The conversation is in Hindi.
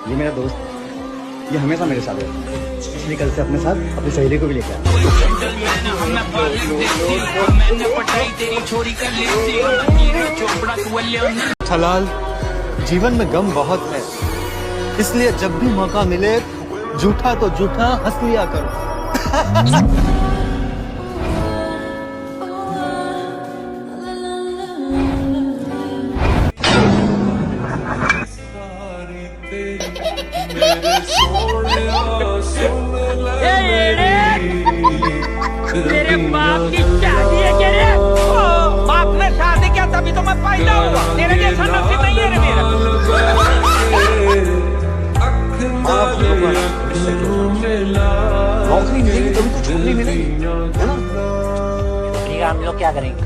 ये मेरा दोस्त है, ये हमेशा मेरे साथ है, इसलिए कल से अपने साथ अपनी सहेली को भी लेकर आया। हलाल, जीवन में गम बहुत है, इसलिए जब भी मौका मिले झूठा तो झूठा हंस लिया करो। मेरे बाप की शादी है क्या रे? बाप ने शादी किया तभी तो मैं पैदा हुआ। तेरे जैसा नसीब नहीं है रे मेरा। नौकरी मिलेगी तभी तो छोकरी मिलेगी, है ना? छोकरी का हम लोग क्या करेंगे?